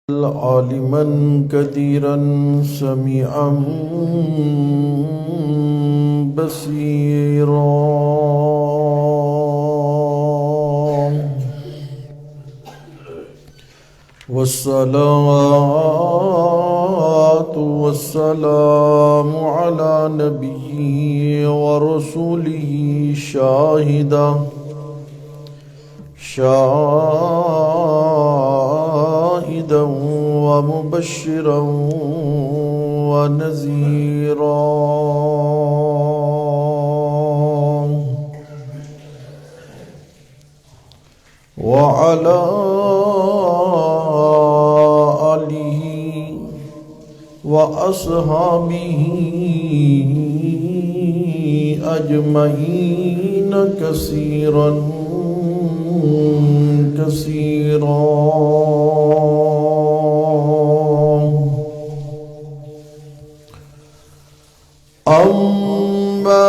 عالما كثيرا سميعا بصيرا والصلاة والسلام على نبيه ورسوله شاهدا ومبشرا ونذيرا وعلى آله وأصحابه أجمعين كثيرا أما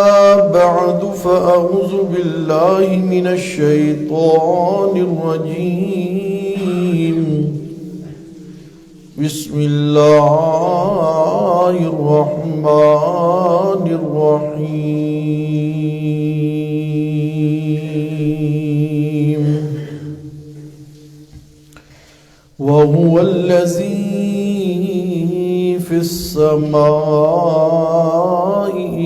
بعد فأعوذ بالله من الشيطان الرجيم بسم الله الرحمن الرحيم وهو الذي في السماء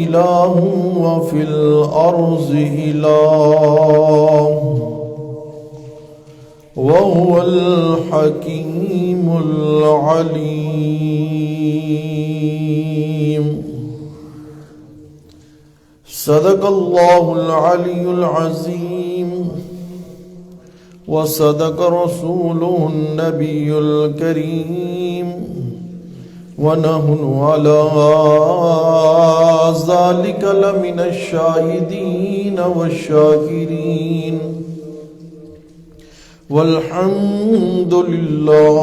إله وفي الأرض إله وهو الحكيم العليم صدق الله العلي العظيم وصدق رسوله النبي الكريم ونحن على ذلك لمن الشاهدين والشاكرين والحمد لله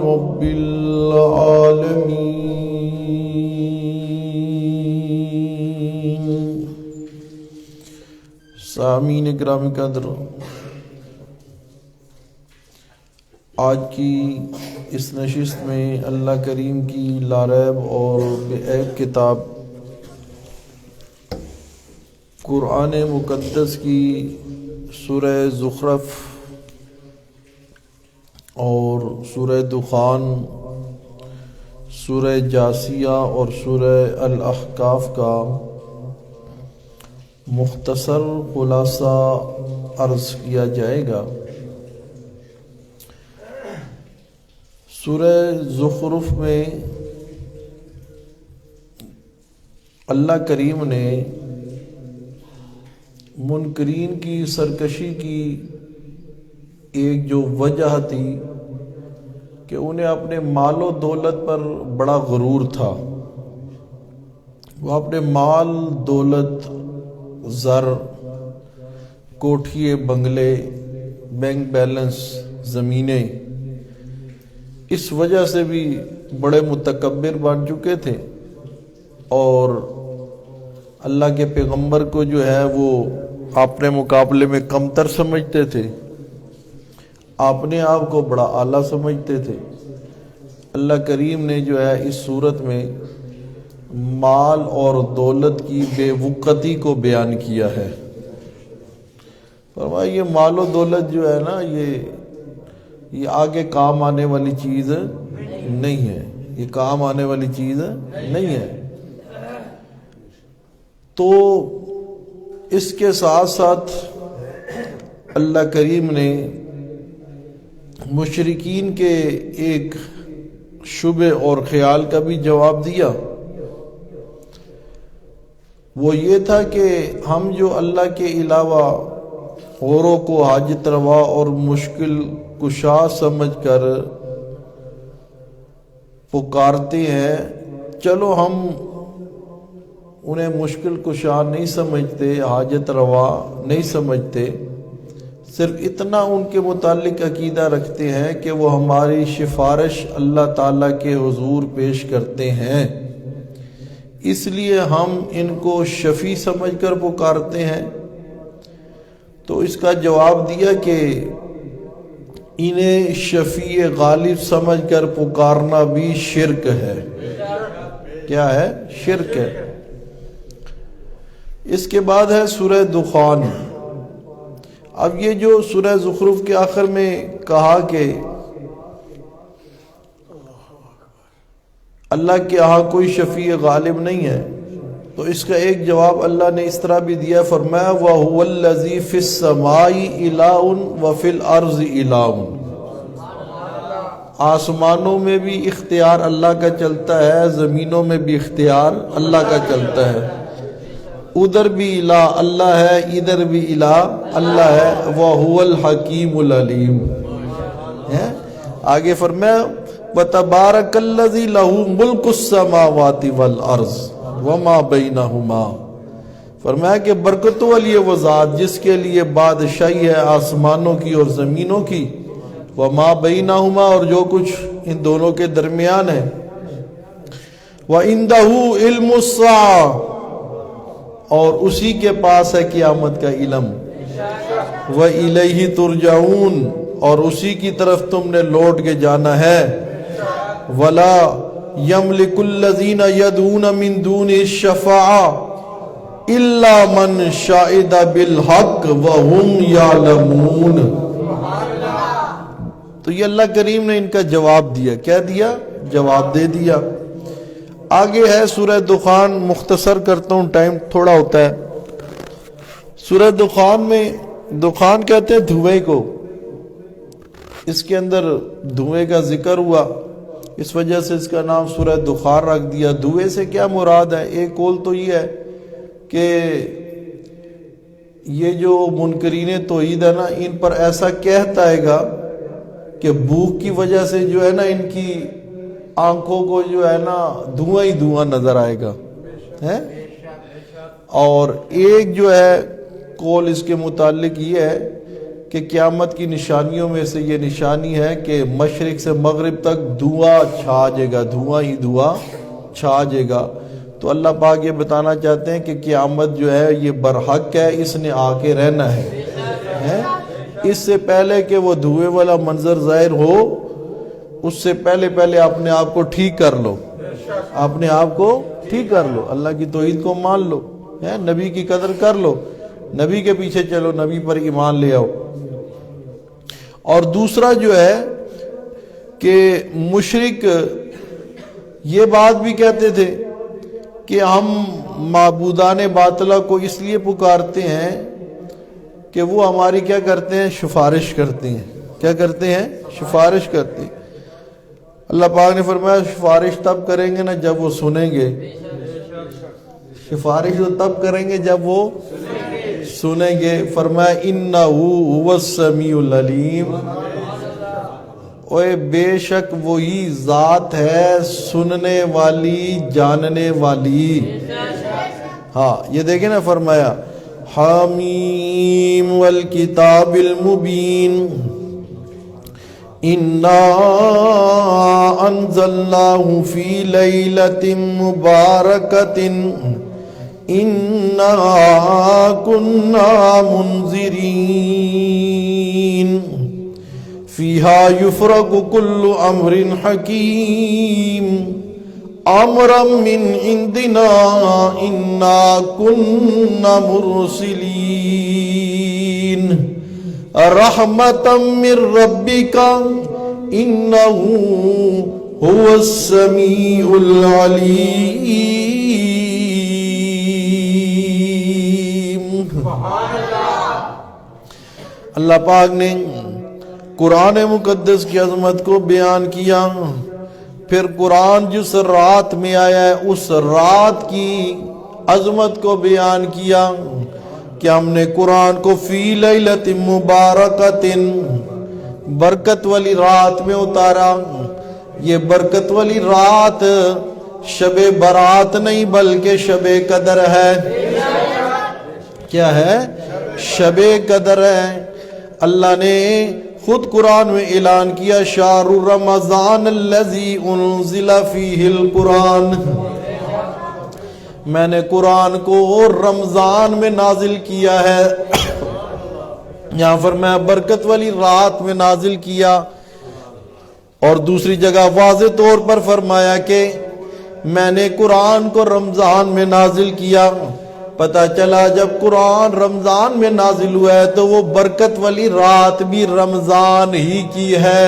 رب العالمين. سامعین گرامی قدر، آج کی اس نشست میں اللہ کریم کی لاریب اور بے عیب کتاب قرآن مقدس کی سورہ زخرف اور سورہ دخان، سورہ جاسیہ اور سورہ الاحقاف کا مختصر خلاصہ عرض کیا جائے گا۔ سورہ زخرف میں اللہ کریم نے منکرین کی سرکشی کی ایک جو وجہ تھی کہ انہیں اپنے مال و دولت پر بڑا غرور تھا، وہ اپنے مال، دولت، زر، کوٹھیے، بنگلے، بینک بیلنس، زمینیں، اس وجہ سے بھی بڑے متکبر بن چکے تھے اور اللہ کے پیغمبر کو جو ہے وہ اپنے مقابلے میں کمتر سمجھتے تھے، اپنے آپ کو بڑا اعلیٰ سمجھتے تھے۔ اللہ کریم نے جو ہے اس صورت میں مال اور دولت کی بے وقتی کو بیان کیا ہے۔ فرمایا یہ مال و دولت جو ہے نا، یہ آگے کام آنے والی چیز نہیں ہے، یہ کام آنے والی چیز نہیں ہے۔ تو اس کے ساتھ ساتھ اللہ کریم نے مشرکین کے ایک شبہ اور خیال کا بھی جواب دیا۔ وہ یہ تھا کہ ہم جو اللہ کے علاوہ اوروں کو حاجت روا اور مشکل کشا سمجھ کر پکارتے ہیں، چلو ہم انہیں مشکل کشا نہیں سمجھتے، حاجت روا نہیں سمجھتے، صرف اتنا ان کے متعلق عقیدہ رکھتے ہیں کہ وہ ہماری سفارش اللہ تعالیٰ کے حضور پیش کرتے ہیں، اس لیے ہم ان کو شفیع سمجھ کر پکارتے ہیں۔ تو اس کا جواب دیا کہ انہیں شفیع غالب سمجھ کر پکارنا بھی شرک ہے۔ کیا ہے؟ شرک ہے۔ اس کے بعد ہے سورہ دخان۔ اب یہ جو سورہ زخرف کے آخر میں کہا کہ اللہ کے ہاں کوئی شفیع غالب نہیں ہے، تو اس کا ایک جواب اللہ نے اس طرح بھی دیا، فرمایا وَهُوَ الَّذِي فِي السَّمَاءِ إِلَٰهٌ وَفِي الْأَرْضِ إِلَٰهٌ۔ آسمانوں میں بھی اختیار اللہ کا چلتا ہے، زمینوں میں بھی اختیار اللہ کا چلتا ہے، ادھر بھی الہ اللہ ہے، ادھر بھی الہ اللہ ہے، وَهُوَ الْحَكِيمُ الْعَلِيمُ۔ آگے فرمایا وَتَبَارَكَ الَّذِي لَهُ مُلْكُ السَّمَاوَاتِ وَالْأَرْضِ وَمَا بَيْنَهُمَا۔ فرمایا کہ برکتوں والی وہ ذات جس کے لیے بادشاہی ہے آسمانوں کی اور زمینوں کی، وَمَا بَيْنَهُمَا، اور جو کچھ ان دونوں کے درمیان ہے، وَعِندَهُ عِلْمُ السَّاعَةِ، اور اسی کے پاس ہے قیامت کا علم، وَإِلَيْهِ تُرْجَعُونَ، اور اسی کی طرف تم نے لوٹ کے جانا ہے، وَلَا يَمْلِكُ الَّذِينَ يَدْعُونَ مِن دُونِهِ الشَّفَاعَةَ إِلَّا مَنْ شَهِدَ بِالْحَقِّ وَهُمْ يَعْلَمُونَ۔ تو یہ اللہ کریم نے ان کا جواب دیا۔ کیا دیا؟ جواب دے دیا۔ آگے ہے سورہ دخان، مختصر کرتا ہوں، ٹائم تھوڑا ہوتا ہے۔ سورہ دخان میں، دخان کہتے ہیں دھوئے کو، اس کے اندر دھوئے کا ذکر ہوا، اس وجہ سے اس کا نام سورہ دخان رکھ دیا۔ دھوئے سے کیا مراد ہے؟ ایک قول تو یہ ہے کہ یہ جو منکرین توحید ہے نا، ان پر ایسا کہتا ہے گا کہ بھوک کی وجہ سے جو ہے نا ان کی آنکھوں کو جو ہے نا دھواں ہی دھواں نظر آئے گا ہے۔ اور ایک جو ہے قول اس کے متعلق یہ ہے کہ قیامت کی نشانیوں میں سے یہ نشانی ہے کہ مشرق سے مغرب تک دھواں چھا جائے گا، دھواں ہی دھواں چھا جائے گا۔ تو اللہ پاک یہ بتانا چاہتے ہیں کہ قیامت جو ہے یہ برحق ہے، اس نے آ کے رہنا ہے۔ اس سے پہلے کہ وہ دھوئے والا منظر ظاہر ہو، اس سے پہلے اپنے آپ کو ٹھیک کر لو، اپنے آپ کو ٹھیک کر لو، اللہ کی توحید کو مان لو، نبی کی قدر کر لو، نبی کے پیچھے چلو، نبی پر ایمان لے آؤ۔ اور دوسرا جو ہے کہ مشرک یہ بات بھی کہتے تھے کہ ہم معبودان باطلہ کو اس لیے پکارتے ہیں کہ وہ ہماری کیا کرتے ہیں؟ سفارش کرتے ہیں۔ کیا کرتے ہیں؟ سفارش کرتے ہیں۔ اللہ پاک نے فرمایا سفارش تب کریں گے نا جب وہ سنیں گے، سفارش تو تب کریں گے جب وہ سنیں گے۔ فرمایا اِنَّهُ هُوَ السَّمِيعُ الْعَلِيمُ، اوے بے شک وہی ذات ہے سننے والی، جاننے والی۔ ہاں یہ دیکھیں نا، فرمایا حامیم والکتاب المبین اِنَّا أَنزَلْنَاهُ فِي لَيْلَةٍ مُبَارَكَةٍ اِنَّا كُنَّا مُنذِرِينَ فِيهَا يُفْرَقُ كُلُّ أَمْرٍ حَكِيمٍ أَمْرًا مِّنْ عِنْدِنَا إِنَّا كُنَّا مُرْسِلِينَ رَحْمَةً مِّن رَّبِّكَ إِنَّهُ هُوَ السَّمِيعُ الْعَلِيمُ۔ اللہ پاک نے قرآن مقدس کی عظمت کو بیان کیا، پھر قرآن جس رات میں آیا ہے اس رات کی عظمت کو بیان کیا کہ ہم نے قرآن کو فی لیلۃ مبارکۃ، برکت والی رات میں اتارا۔ یہ برکت والی رات شب برات نہیں بلکہ شب قدر ہے۔ کیا ہے؟ شب قدر ہے۔ اللہ نے خود قرآن میں اعلان کیا شہر رمضان الذی انزل فیہ القرآن، میں نے قرآن کو رمضان میں نازل کیا ہے۔ یہاں فرمایا برکت والی رات میں نازل کیا، اور دوسری جگہ واضح طور پر فرمایا کہ میں نے قرآن کو رمضان میں نازل کیا۔ پتہ چلا جب قرآن رمضان میں نازل ہوا ہے تو وہ برکت والی رات بھی رمضان ہی کی ہے،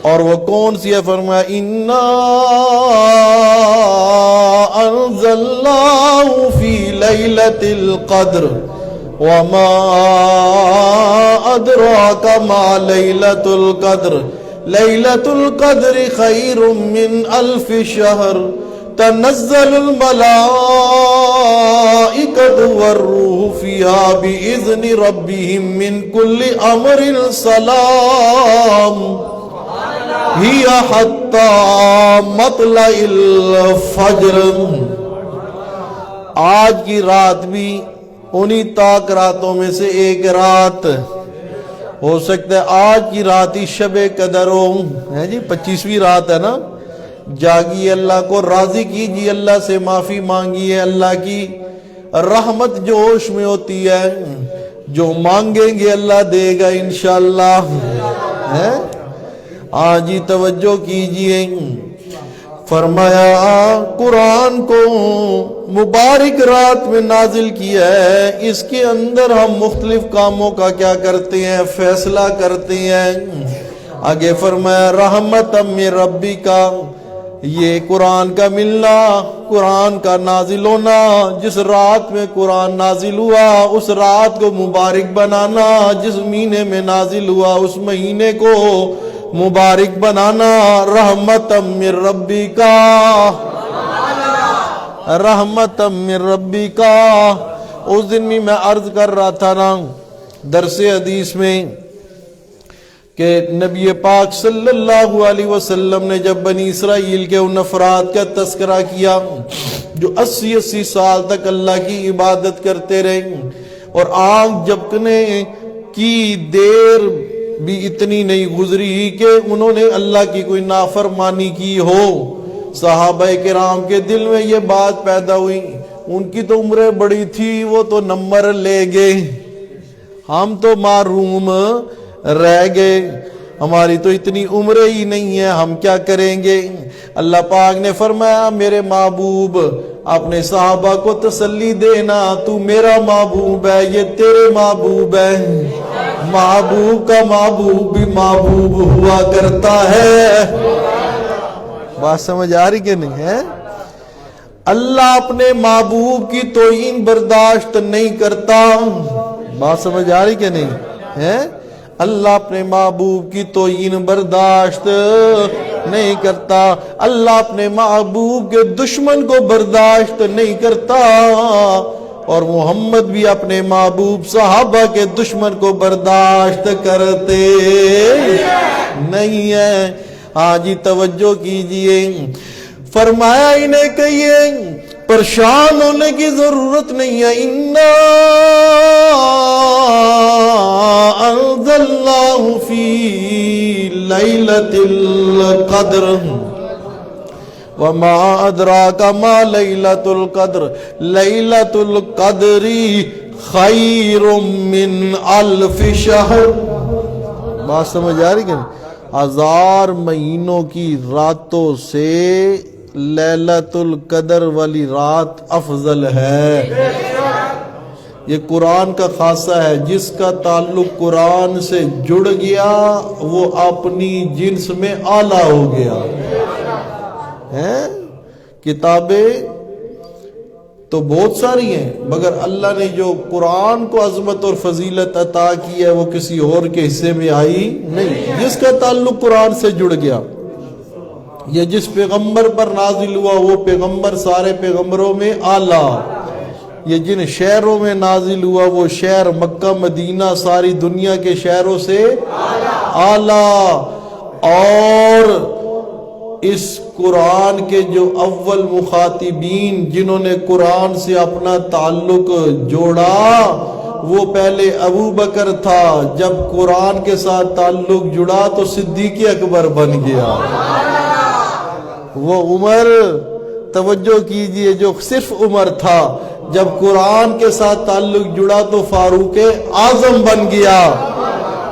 اور وہ کون سی ہے؟ فرمایا اِنَّا أَنزَلْنَاهُ فِي لَيْلَةِ الْقَدْرِ وَمَا أَدْرَاكَ مَا لَيْلَةُ الْقَدْرِ لَيْلَةُ الْقَدْرِ خَيْرٌ مِّنْ أَلْفِ شَهْرٍ تَنَزَّلُ الْمَلَائِكَةُ وَالرُّوحُ فِيهَا بِإِذْنِ رَبِّهِمْ مِّنْ كُلِّ أَمْرٍ سَلَامٌ ہی حتی مطلع الفجر۔ آج کی رات بھی انہی تاک راتوں میں سے ایک رات ہو سکتا ہے، آج کی رات ہی شب قدر ہو، ہے جی 25ویں رات ہے نا۔ جاگیے، اللہ کو راضی کیجیے، اللہ سے معافی مانگیے، اللہ کی رحمت جوش میں ہوتی ہے، جو مانگیں گے اللہ دے گا انشاءاللہ، ہے۔ آج ہی توجہ کیجئے، فرمایا قرآن کو مبارک رات میں نازل کیا ہے، اس کے اندر ہم مختلف کاموں کا کیا کرتے ہیں؟ فیصلہ کرتے ہیں۔ آگے فرمایا رحمت من ربی کا، یہ قرآن کا ملنا، قرآن کا نازل ہونا، جس رات میں قرآن نازل ہوا اس رات کو مبارک بنانا، جس مہینے میں نازل ہوا اس مہینے کو مبارک بنانا، رحمت من ربی کا، رحمت من ربی کا۔ اس دن بھی میں عرض کر رہا تھا نا درس حدیث میں کہ نبی پاک صلی اللہ علیہ وسلم نے جب بنی اسرائیل کے ان افراد کا تذکرہ کیا جو 80 سال تک اللہ کی عبادت کرتے رہے، اور آنکھ جھپکنے کی دیر بھی اتنی نہیں گزری کہ انہوں نے اللہ کی کوئی نافرمانی کی ہو، صحابہ کرام کے دل میں یہ بات پیدا ہوئی، ان کی تو عمریں بڑی تھی، وہ تو نمبر لے گئے، ہم تو محروم رہ گئے، ہماری تو اتنی عمریں ہی نہیں ہے، ہم کیا کریں گے؟ اللہ پاک نے فرمایا میرے محبوب اپنے صحابہ کو تسلی دینا، تو میرا محبوب ہے، یہ تیرے محبوب ہے، محبوب کا محبوب بھی محبوب ہوا کرتا ہے۔ بات سمجھ آ رہی کہ نہیں ہے؟ اللہ اپنے محبوب کی توہین برداشت نہیں کرتا، بات سمجھ آ رہی کہ نہیں ہے؟ اللہ اپنے محبوب کی توہین برداشت نہیں کرتا، اللہ اپنے محبوب کے دشمن کو برداشت نہیں کرتا، اور محمد بھی اپنے محبوب صحابہ کے دشمن کو برداشت کرتے نہیں ہے۔ آج ہی توجہ کیجئے، فرمایا انہیں کہیے پریشان ہونے کی ضرورت نہیں ہے، اِنَّا أَنزَلْنَاهُ فِي لَيْلَةِ الْقَدْرِ وَمَا أَدْرَاكَ مَا لَيْلَةُ الْقَدْرِ لَيْلَةُ الْقَدْرِ خَيْرٌ مِّنْ أَلْفِ شَهْرٍ۔ بات سمجھ آ رہی کہ 1000 مہینوں کی راتوں سے لیلۃ القدر والی رات افضل ہے۔ یہ قرآن کا خاصہ ہے، جس کا تعلق قرآن سے جڑ گیا وہ اپنی جنس میں اعلیٰ ہو گیا ہے۔ کتابیں تو بہت ساری ہیں، مگر اللہ نے جو قرآن کو عظمت اور فضیلت عطا کی ہے وہ کسی اور کے حصے میں آئی نہیں۔ جس کا تعلق قرآن سے جڑ گیا، یہ جس پیغمبر پر نازل ہوا وہ پیغمبر سارے پیغمبروں میں اعلیٰ، یہ جن شہروں میں نازل ہوا وہ شہر مکہ مدینہ ساری دنیا کے شہروں سے اعلیٰ، اور اس قرآن کے جو اول مخاطبین جنہوں نے قرآن سے اپنا تعلق جوڑا وہ پہلے ابو بکر تھا، جب قرآن کے ساتھ تعلق جڑا تو صدیق اکبر بن گیا، وہ عمر توجہ کیجئے جو صرف عمر تھا، جب قرآن کے ساتھ تعلق جڑا تو فاروق اعظم بن گیا.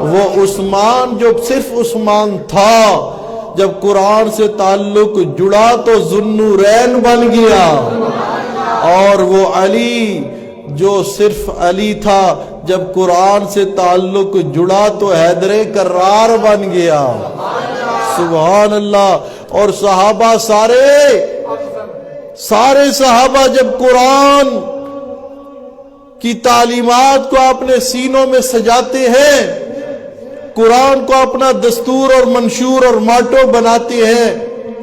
وہ عثمان جو صرف عثمان تھا، جب قرآن سے تعلق جڑا تو ذوالنورین بن گیا. اور وہ علی جو صرف علی تھا، جب قرآن سے تعلق جڑا تو حیدر کرار بن گیا. سبحان اللہ. اور صحابہ سارے صحابہ جب قرآن کی تعلیمات کو اپنے سینوں میں سجاتے ہیں، قرآن کو اپنا دستور اور منشور اور ماٹو بناتے ہیں،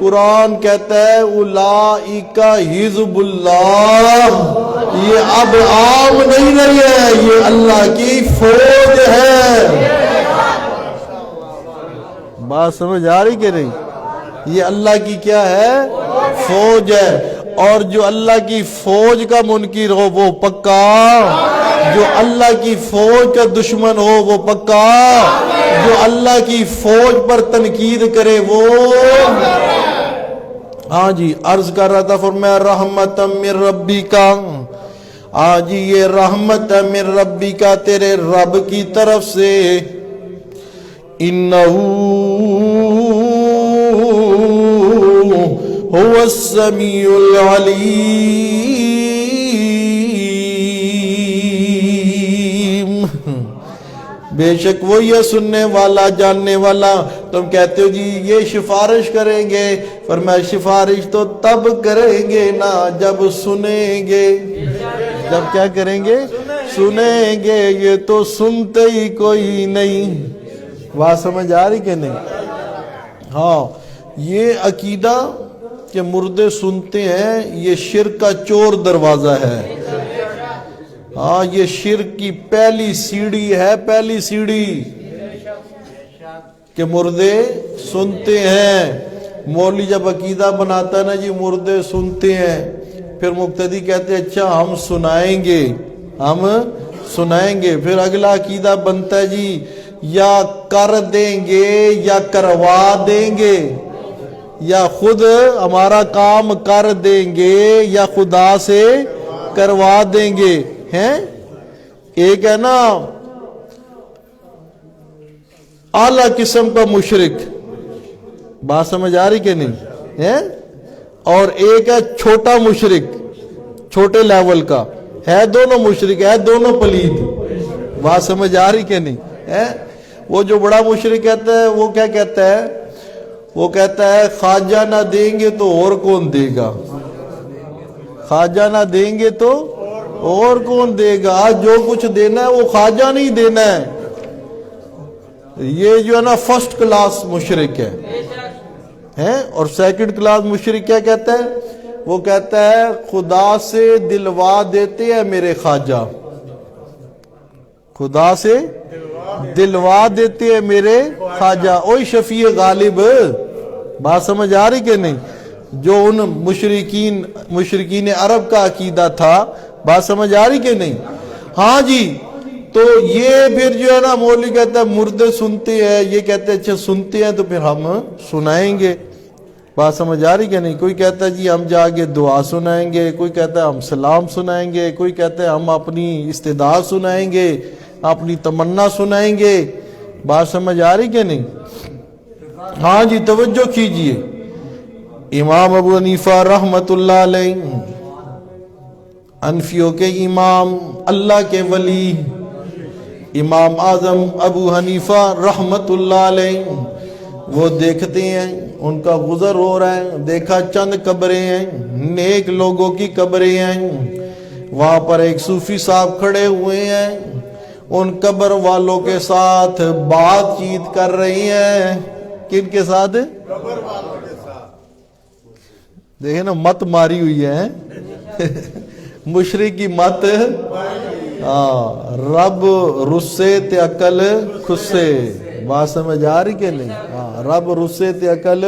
قرآن کہتا ہے اولئک حزب اللہ. یہ اب عام نہیں رہی ہے، یہ اللہ کی فوج ہے. بات سمجھ آ رہی کہ نہیں؟ یہ اللہ کی کیا ہے؟ فوج ہے. اور جو اللہ کی فوج کا منکر ہو وہ پکا، جو اللہ کی فوج کا دشمن ہو وہ پکا، جو اللہ کی فوج پر تنقید کرے وہ. ہاں جی عرض کر رہا تھا، فرمایا رحمت من ربی کا. ہاں جی یہ رحمت من ربی کا، تیرے رب کی طرف سے. انہو هو السمیع العلیم. بے شک وہی ہے سننے والا جاننے والا. تم کہتے ہو جی یہ سفارش کریں گے، فرمایا سفارش تو تب کریں گے نا جب سنیں گے. جب کیا کریں گے؟ سنیں گے. یہ تو سنتے ہی کوئی نہیں. بات سمجھ آ رہی کہ نہیں؟ ہاں یہ عقیدہ کہ مردے سنتے ہیں، یہ شرک کا چور دروازہ ہے. ہاں یہ شرک کی پہلی سیڑھی ہے، پہلی سیڑھی کہ مردے سنتے ہیں. مولوی جب عقیدہ بناتا ہے نا جی مردے سنتے ہیں، پھر مقتدی کہتے ہیں اچھا ہم سنائیں گے، ہم سنائیں گے. پھر اگلا عقیدہ بنتا ہے جی یا کر دیں گے یا کروا دیں گے، یا خود ہمارا کام کر دیں گے یا خدا سے کروا دیں گے. ہیں ایک ہے نا اعلی قسم کا مشرک. بات سمجھ آ رہی کہ نہیں ہے؟ اور ایک ہے چھوٹا مشرک، چھوٹے لیول کا. ہے دونوں مشرک، ہے دونوں پلید. بات سمجھ آ رہی کہ نہیں ہے؟ وہ جو بڑا مشرک کہتا ہے وہ کیا کہتا ہے؟ وہ کہتا ہے خواجہ نہ دیں گے تو اور کون دے گا، خواجہ نہ دیں گے تو اور کون دے گا. جو کچھ دینا ہے وہ خواجہ نہیں دینا ہے. یہ جو ہے نا فرسٹ کلاس مشرک ہے. اور سیکنڈ کلاس مشرک کیا کہتا ہے؟ وہ کہتا ہے خدا سے دلوا دیتے ہیں میرے خواجہ، خدا سے دلوا دیتے ہیں میرے خواجہ. اوئی شفیع غالب. بات سمجھ آ رہی کہ نہیں؟ جو ان مشرکین عرب کا عقیدہ تھا. بات سمجھ آ رہی کہ نہیں؟ ہاں جی. تو یہ پھر جو ہے نا مولوی کہتا ہے مردے سنتے ہیں، یہ کہتے ہیں اچھا سنتے ہیں تو پھر ہم سنائیں گے. بات سمجھ آ رہی کہ نہیں؟ کوئی کہتا ہے جی ہم جا کے دعا سنائیں گے، کوئی کہتا ہے ہم سلام سنائیں گے، کوئی کہتا ہے ہم اپنی استدعا سنائیں گے، اپنی تمنا سنائیں گے. بات سمجھ آ رہی کہ نہیں؟ ہاں جی توجہ کیجئے. امام ابو حنیفہ رحمت اللہ علیہ، حنفیوں کے امام، اللہ کے ولی، امام اعظم ابو حنیفہ رحمت اللہ علیہ، وہ دیکھتے ہیں ان کا گزر ہو رہا ہے. دیکھا چند قبریں ہیں، نیک لوگوں کی قبریں ہیں. وہاں پر ایک صوفی صاحب کھڑے ہوئے ہیں، ان قبر والوں کے ساتھ بات چیت کر رہی ہیں. کن کے ساتھ؟ قبر والوں کے ساتھ. دیکھیں نا مت ماری ہوئی ہے مشرک کی مت. رب رسے تے عقل خسے. بات سمجھ آ رہی کہ نہیں؟ رب رسے تے عقل.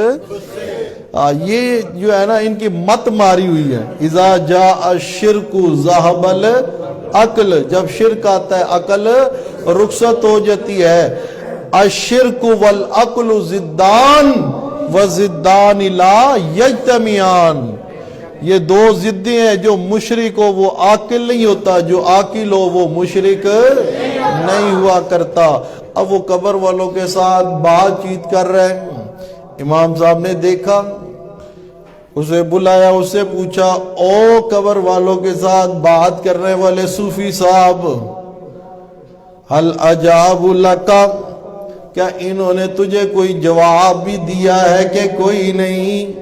یہ جو ہے نا ان کی مت ماری ہوئی ہے. اذا جاء الشرک ذهب العقل. جب شرک آتا ہے عقل رخصت ہو جاتی ہے. الشرک والعقل ضدان وضدان لا یجتمعان. یہ دو ضدیں ہیں، جو مشرک ہو وہ عاقل نہیں ہوتا، جو عاقل ہو وہ مشرک نہیں ہوا کرتا۔ اب وہ قبر والوں کے ساتھ بات چیت کر رہے ہیں، امام صاحب نے دیکھا، اسے بلایا، اسے پوچھا، او قبر والوں کے ساتھ بات کرنے والے صوفی صاحب، حل اجاب لکا، کیا انہوں نے تجھے کوئی جواب بھی دیا ہے کہ کوئی نہیں؟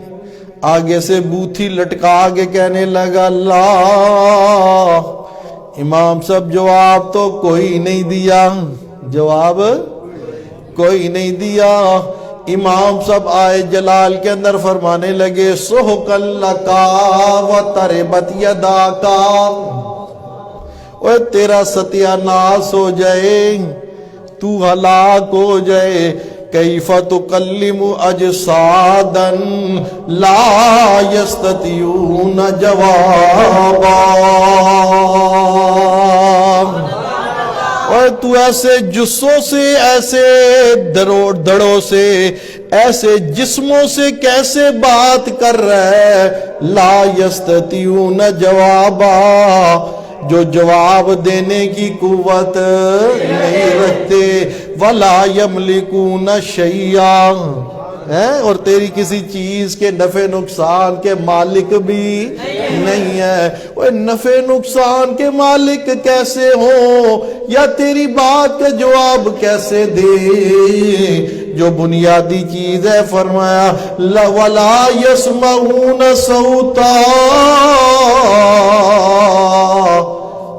آگے سے بوتھی لٹکا کے کہنے لگا لا، امام صاحب جواب تو کوئی نہیں دیا، جواب کوئی نہیں دیا۔ امام صاحب آئے جلال کے اندر فرمانے لگے سحقن لکا و تربت یداکا، اوے تیرا ستیہ ناس ہو جائے، تو ہلاک ہو جائے، کیف تکلم اجسادا لا یستطیعون جوابا، اور تو ایسے جسوں سے، ایسے دڑوں سے، ایسے جسموں سے کیسے بات کر رہا ہے؟ لا یستطیعون جوابا، جو جواب دینے کی قوت نہیں رکھتے، ولا یملکون شیئا، اور تیری کسی چیز کے نفع نقصان کے مالک بھی نہیں ہے۔ وہ نفع نقصان کے مالک کیسے ہوں یا تیری بات کا جواب کیسے دے؟ جو بنیادی چیز ہے، فرمایا وَلَا يَسْمَعُونَ صَوْتًا،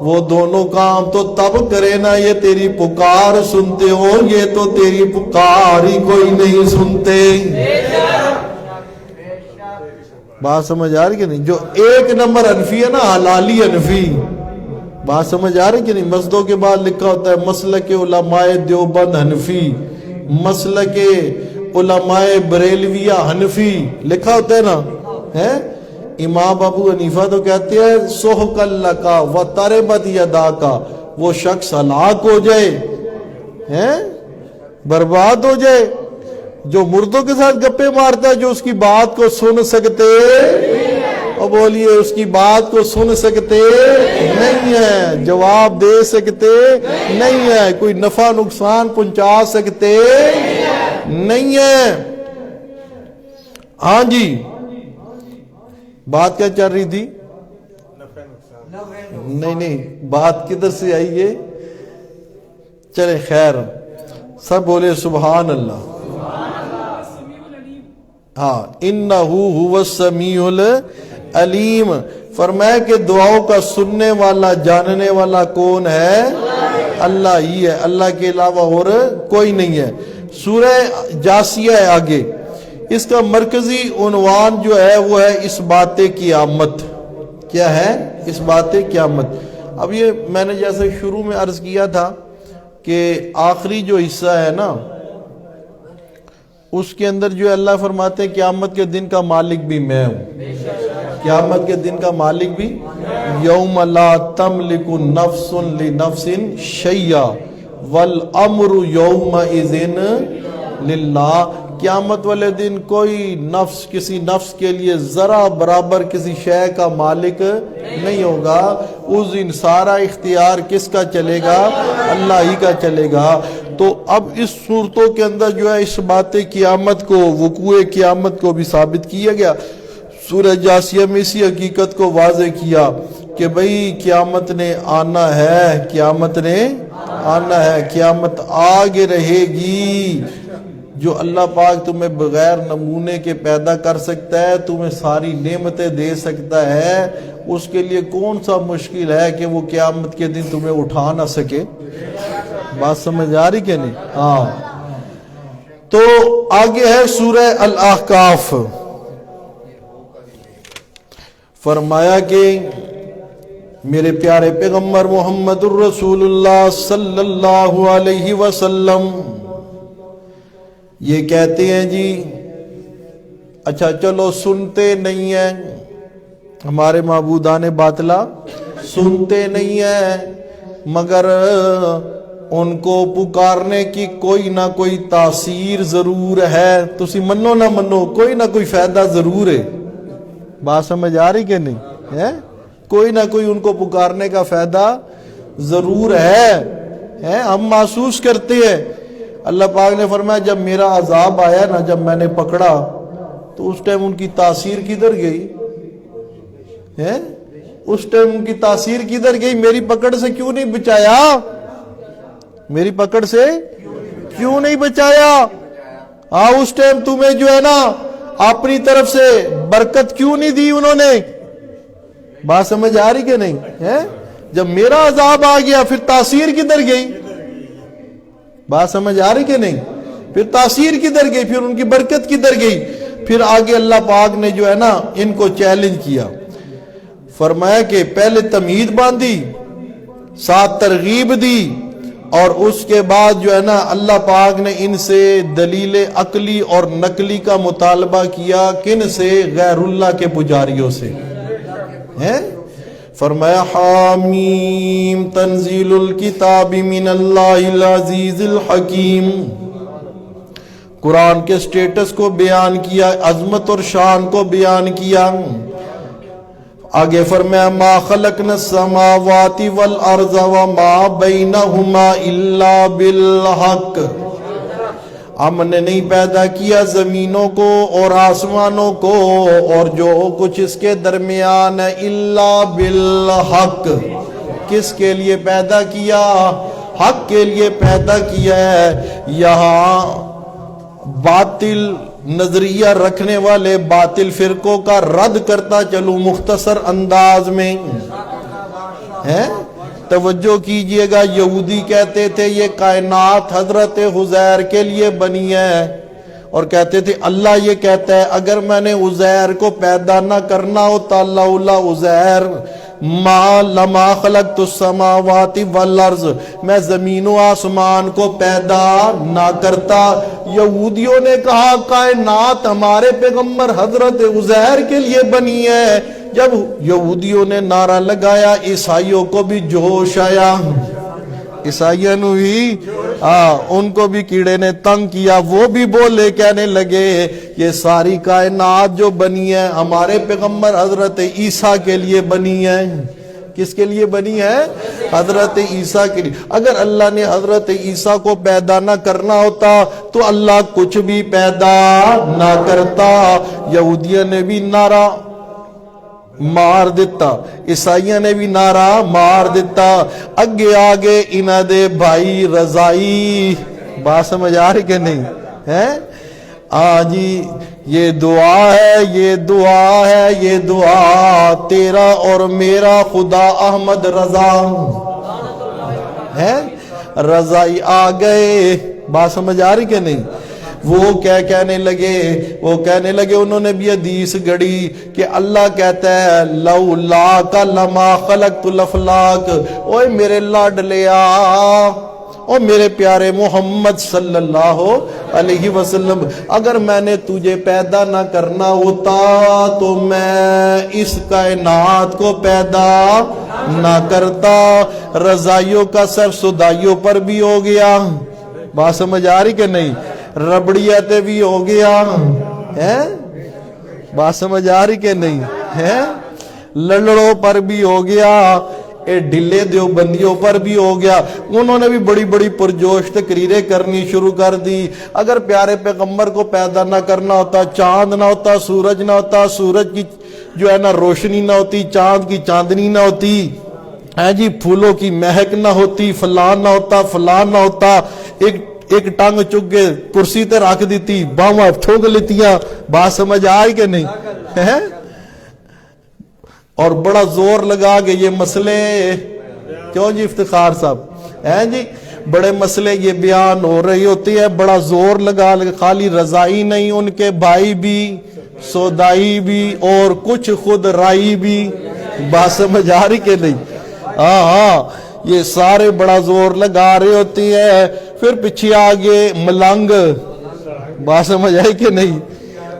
وہ دونوں کام تو تب کرے نا یہ تیری پکار سنتے ہو، یہ تو تیری پکار ہی کوئی نہیں سنتے۔ بات سمجھ آ رہی کہ نہیں؟ جو ایک نمبر انفی ہے نا، حلالی انفی، بات سمجھ آ رہی کہ نہیں؟ مسجدوں کے بعد لکھا ہوتا ہے مسلک علماء دیوبند حنفی، مسلک علماء بریلویہ حنفی، لکھا ہوتا ہے نا، ہے؟ امام ابو حنیفہ تو کہتے ہیں سحقن لکا و تربت یداکا، وہ شخص ہلاک ہو جائے، برباد ہو جائے، جو مردوں کے ساتھ گپے مارتا ہے، جو اس کی بات کو سن سکتے، اور بولیے اس کی بات کو سن سکتے نہیں ہے، جواب دے سکتے نہیں ہے، کوئی نفع نقصان پہنچا سکتے نہیں ہے۔ ہاں جی، بات کیا چل رہی تھی؟ نہیں، بات کدھر سے آئی ہے؟ چلے خیر، سب بولے سبحان اللہ۔ ہاں، انہو هو السمیع العلیم، فرمایا کہ دعاؤں کا سننے والا، جاننے والا کون ہے؟ اللہ ہی ہے، اللہ کے علاوہ اور کوئی نہیں ہے۔ سورہ جاسیہ ہے آگے، اس کا مرکزی عنوان جو ہے وہ ہے اس بات قیامت۔ کیا ہے؟ اس بات قیامت۔ اب یہ میں نے جیسے شروع میں عرض کیا تھا کہ آخری جو حصہ ہے نا، اس کے اندر جو اللہ فرماتے ہیں قیامت کے دن کا مالک بھی میں ہوں، قیامت کے دن کا مالک بھی، یوم لا تملک نفس لنفس شیئا والامر یومئذ للہ، قیامت والے دن کوئی نفس کسی نفس کے لیے ذرا برابر کسی شے کا مالک نہیں ہوگا، اس دن سارا اختیار کس کا چلے گا؟ اللہ ہی کا چلے گا۔ تو اب اس صورتوں کے اندر جو ہے اس بات قیامت کو، وقوع قیامت کو بھی ثابت کیا گیا۔ سورہ جاسیہ میں اسی حقیقت کو واضح کیا کہ بھئی قیامت نے آنا ہے، قیامت نے آنا ہے، قیامت آگے رہے گی۔ جو اللہ پاک تمہیں بغیر نمونے کے پیدا کر سکتا ہے، تمہیں ساری نعمتیں دے سکتا ہے، اس کے لیے کون سا مشکل ہے کہ وہ قیامت کے دن تمہیں اٹھا نہ سکے؟ بات سمجھ آ رہی کہ نہیں؟ ہاں، تو آگے ہے سورہ الاحقاف، فرمایا کہ میرے پیارے پیغمبر محمد الرسول اللہ صلی اللہ علیہ وسلم یہ کہتے ہیں جی اچھا چلو سنتے نہیں ہیں، ہمارے معبودان باطلا سنتے نہیں ہیں، مگر ان کو پکارنے کی کوئی نہ کوئی تاثیر ضرور ہے، تسی منو نہ منو کوئی نہ کوئی فائدہ ضرور ہے۔ بات سمجھ آ رہی کہ نہیں ہے؟ کوئی نہ کوئی ان کو پکارنے کا فائدہ ضرور ہے، ہم محسوس کرتے ہیں۔ اللہ پاک نے فرمایا جب میرا عذاب آیا نا، جب میں نے پکڑا تو اس ٹائم ان کی تاثیر کدھر گئی ہے؟ اس ٹائم ان کی تاثیر کدھر گئی؟ میری پکڑ سے کیوں نہیں بچایا؟ میری پکڑ سے کیوں نہیں بچایا؟ اس ٹائم تمہیں جو ہے نا اپنی طرف سے برکت کیوں نہیں دی انہوں نے؟ بات سمجھ آ رہی کہ نہیں ہے؟ جب میرا عذاب آ گیا پھر تاثیر کدھر گئی؟ بات سمجھ آ رہی کہ نہیں؟ پھر تاثیر کدھر گئی؟ پھر ان کی برکت کدھر گئی؟ پھر آگے اللہ پاک نے جو ہے نا ان کو چیلنج کیا، فرمایا کہ پہلے تمہید باندھی، ساتھ ترغیب دی، اور اس کے بعد جو ہے نا اللہ پاک نے ان سے دلیل عقلی اور نقلی کا مطالبہ کیا۔ کن سے؟ غیر اللہ کے پجاریوں سے ہیں؟ فرمایا حامیم تنزیل الکتاب من اللہ العزیز الحکیم۔ قرآن کے سٹیٹس کو بیان کیا، عظمت اور شان کو بیان کیا۔ آگے فرمایا ما خلقنا السماوات والارض وما بینہما الا بالحق۔ ہم نے نہیں پیدا کیا زمینوں کو اور آسمانوں کو اور جو کچھ اس کے درمیان ہے، الا بالحق۔ کس کے لیے پیدا کیا؟ حق کے لیے پیدا کیا ہے۔ یہاں باطل نظریہ رکھنے والے باطل فرقوں کا رد کرتا چلوں مختصر انداز میں ہے۔ توجہ کیجئے گا، یہودی کہتے تھے یہ کائنات حضرت عزیر کے لیے بنی ہے، اور کہتے تھے اللہ یہ کہتا ہے اگر میں نے عزیر کو پیدا نہ کرنا ہوتا لولا عزیر ما لما خلقت السماوات والارض، میں زمین و آسمان کو پیدا نہ کرتا۔ یہودیوں نے کہا کائنات ہمارے پیغمبر حضرت عزیر کے لیے بنی ہے۔ جب یہودیوں نے نعرہ لگایا عیسائیوں کو بھی جوش آیا، عیسائیوں نے بھی ان کو بھی کیڑے نے تنگ کیا، وہ بھی بولے، کہنے لگے یہ ساری کائنات جو بنی ہے ہمارے پیغمبر حضرت عیسیٰ کے لیے بنی ہے۔ کس کے لیے بنی ہے؟ حضرت عیسیٰ کے لیے۔ اگر اللہ نے حضرت عیسیٰ کو پیدا نہ کرنا ہوتا تو اللہ کچھ بھی پیدا نہ کرتا۔ یہودیوں نے بھی نعرہ مار دیتا، عیسائیوں نے بھی نعرہ مار دیتا۔ اگے آگے انہاں دے بھائی رضائی، بات سمجھ آ رہی کہ نہیں ہے؟ جی یہ دعا ہے، یہ دعا ہے، یہ دعا تیرا اور میرا خدا احمد رضا ہے۔ رضائی آ گئے، بات سمجھ آ رہی کہ نہیں؟ وہ کیا کہنے لگے انہوں نے بھی حدیث گڑی کہ اللہ کہتا ہے لولا کا لما خلقت الافلاک، اوے میرے لاڈلیا، او میرے پیارے محمد صلی اللہ علیہ وسلم، اگر میں نے تجھے پیدا نہ کرنا ہوتا تو میں اس کائنات کو پیدا نہ کرتا۔ رضائیوں کا سر صدائیوں پر بھی ہو گیا، بات سمجھ آ رہی کہ نہیں؟ ربڑیت بھی ہو گیا ہے، بات سمجھ آ رہی کہ نہیں ہے؟ لڑڑوں پر بھی ہو گیا، اے ڈھلے دیوبندیوں پر بھی ہو گیا۔ انہوں نے بھی بڑی بڑی پرجوش تقریریں کرنی شروع کر دی۔ اگر پیارے پیغمبر کو پیدا نہ کرنا ہوتا، چاند نہ ہوتا، سورج نہ ہوتا، سورج کی جو ہے نا روشنی نہ ہوتی، چاند کی چاندنی نہ ہوتی، جی پھولوں کی مہک نہ ہوتی، فلان نہ ہوتا، فلان نہ ہوتا، ایک ٹانگ چک کے کرسی تے رکھ دیتی، باواں ٹھوک لیتیاں، بات سمجھ آئی کہ نہیں ہے؟ اور بڑا زور لگا کہ یہ مسئلے کیوں جی افتخار صاحب ہیں جی، بڑے مسئلے یہ بیان ہو رہی ہوتی ہے، بڑا زور لگا، خالی رضائی نہیں، ان کے بھائی بھی، سودائی بھی، اور کچھ خود رائی بھی، بات سمجھ آ رہی کہ نہیں؟ ہاں یہ سارے بڑا زور لگا رہے ہوتی ہے۔ پھر پیچھے آگے ملنگ، بات سمجھ آئی کہ نہیں؟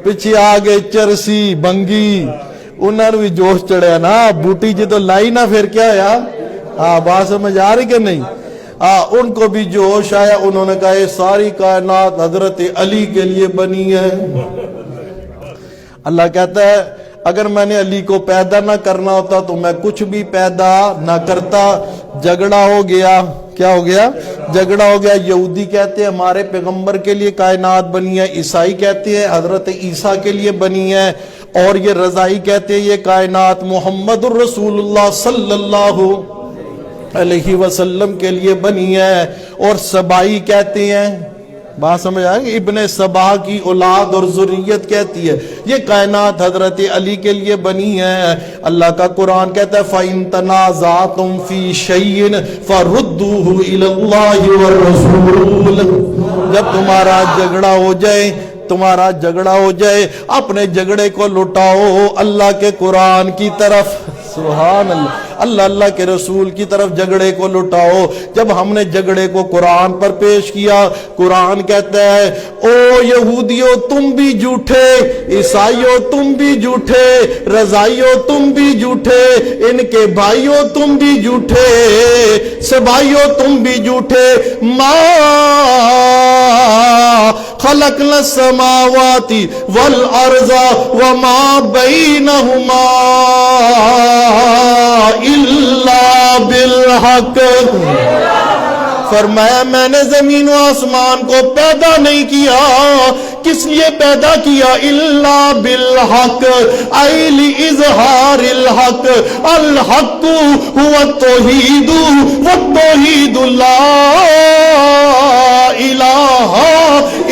پیچھے آگے چرسی بنگی، انہوں نے بھی جوش چڑھیا نا، بوٹی جی تو لائی نا، پھر کیا ہے؟ بات سمجھ آ رہی کہ نہیں؟ ان کو بھی جوش آیا، انہوں نے کہا یہ ساری کائنات حضرت علی کے لیے بنی ہے۔ اللہ کہتا ہے اگر میں نے علی کو پیدا نہ کرنا ہوتا تو میں کچھ بھی پیدا نہ کرتا. جھگڑا ہو گیا. کیا ہو گیا؟ جھگڑا ہو گیا. یہودی کہتے ہیں ہمارے پیغمبر کے لیے کائنات بنی ہے، عیسائی کہتے ہیں حضرت عیسیٰ کے لیے بنی ہے، اور یہ رضائی کہتے ہیں یہ کائنات محمد الرسول اللہ صلی اللہ علیہ وسلم کے لیے بنی ہے. اور سبائی کہتے ہیں، بات سمجھ آئے گی، ابن سبا کی اولاد اور ذریت کہتی ہے یہ کائنات حضرت علی کے لیے بنی ہے. اللہ کا قرآن کہتا ہے فَإِن تَنَازَعْتُمْ فِي شَيْءٍ فَرُدُّوهُ إِلَى اللَّهِ وَالرَّسُولِ. جب تمہارا جھگڑا ہو جائے اپنے جھگڑے کو لٹاؤ اللہ کے قرآن کی طرف. سبحان اللہ. اللہ کے رسول کی طرف جھگڑے کو لٹاؤ. جب ہم نے جھگڑے کو قرآن پر پیش کیا، قرآن کہتا ہے او یہودیوں تم بھی جھوٹے، عیسائیوں تم بھی جھوٹے، رضائیوں تم بھی جھوٹے، ان کے بھائیوں تم بھی جھوٹے، سبائیوں تم بھی جھوٹے. ما خلقنا السماوات والارض وما بینہما الا بالحق. فرمایا میں نے زمین و آسمان کو پیدا نہیں کیا، کس لیے پیدا کیا؟ الا بالحق ای لاظہار الحق. الحق هو التوحید والتوحید لا الہ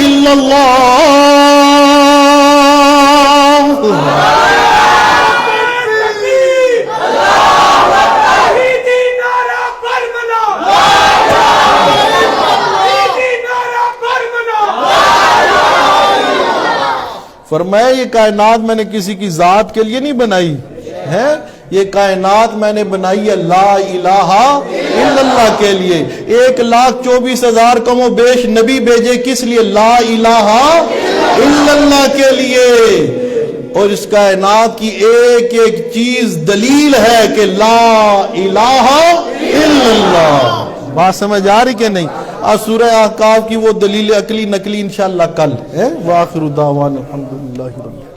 الا اللہ. فرمایا یہ کائنات میں نے کسی کی ذات کے لیے نہیں بنائی ہے، یہ کائنات میں نے بنائی ہے لا الہ الا اللہ کے لیے. 1,24,000 کم و بیش نبی بھیجے کس لیے؟ لا الہ الا اللہ کے لیے. اور اس کائنات کی ایک ایک چیز دلیل ہے کہ لا الہ الا اللہ. بات سمجھ آ رہی کہ نہیں؟ سورہ احقاف کی وہ دلیل عقلی نقلی انشاءاللہ کل ہے. وآخر دعوانا الحمدللہ رب